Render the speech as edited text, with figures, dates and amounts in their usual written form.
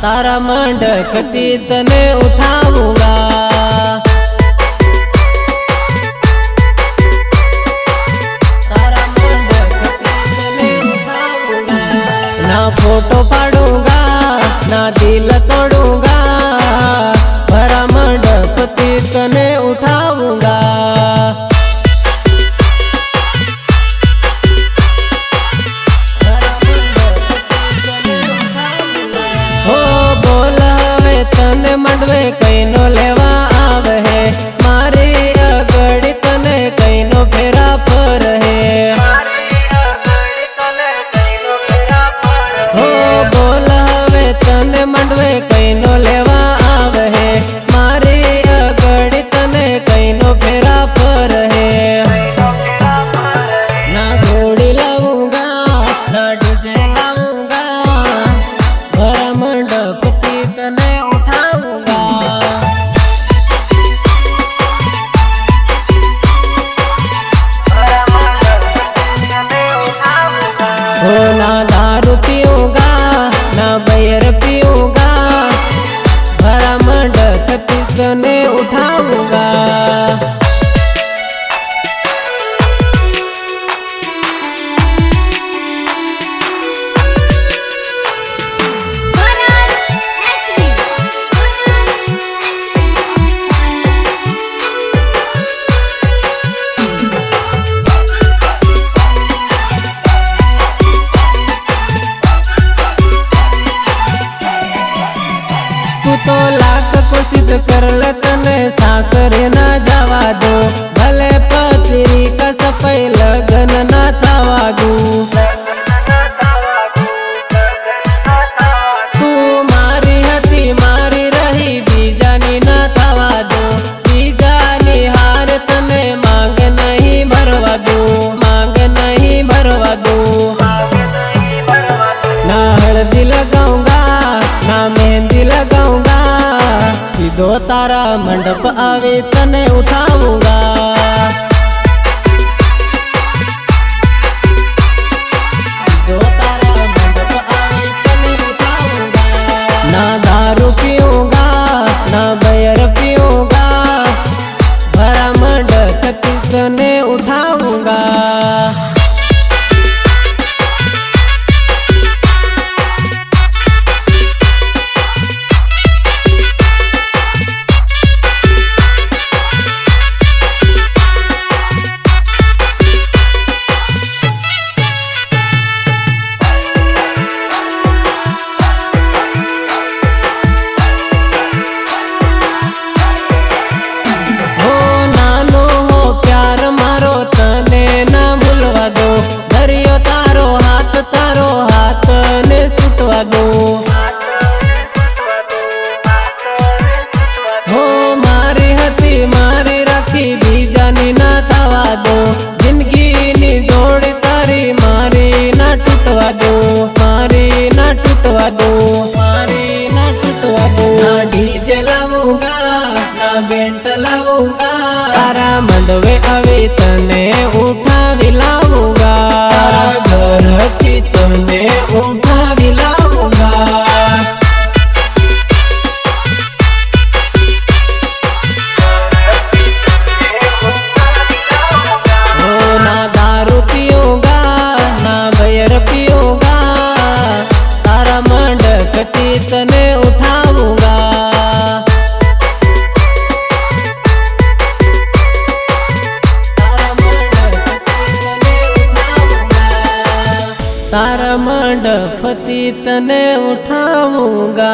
तारा मंडक थी तने उठाऊंगा। तारा मंडक थी तने उठाऊंगा। ना फोटो फाड़ूंगा ना दिल तोड़ूंगा, भरा मंडप थी तने उठाऊंगा। तने मंडवे कईनो लेवा आवे है, मारी अगड़ी तने कईनो फेरा पर है। हो बोल हवे तने मंडवे कईनो लेवा आवे है, मारी अगड़ी तने कईनो फेरा पर है। ना घोड़ी लाऊंगा ना डीजे लाऊंगा, भरा मंडप थी तने हो। ना दारू पीऊंगा ना बैर पीऊंगा, भरा मंडप थी तने उठाऊंगा। तू तो लाख कोशिश कर ले तने सासरे ना जावा दो, भले पत्री का सफाई लगन ना थावा दू। तू मारी हती मारी रही बीजानी ना थावा दो, बीजानी हार तने मांग नहीं भरवा दू, मांग नहीं भरवा दू। ना हल्दी लगाऊंगा ना मेहंदी लगाऊंगा, सीधो तारा मंडप आवे तने उठाऊंगा। सीधो तारा मंडप आवे तने उठाऊंगा। ना दारू पीऊंगा ना बैर पीऊंगा, भरा मंडप थी तने उठाऊंगा। तारो हाथ ने सुटवा दो, हो मारी हती मारी राखी बीजानी ना थावा दो, जिंदगी नी जोड़ी तारी मारी ना टूटवा दो, मारी ना टूटवा दो, मारी ना टूटवा दो। ना डीजे लाऊंगा ना बेंट लाऊंगा, तारा मंडवे आवे तने उठावी लाऊंगा। घर थी तने उठावी लाऊंगा। हो ना दारू पीऊंगा ना बैर पीऊंगा, तारा मंडप थी तने उठाऊंगा। तारा मंडप थी तने उठाऊंगा।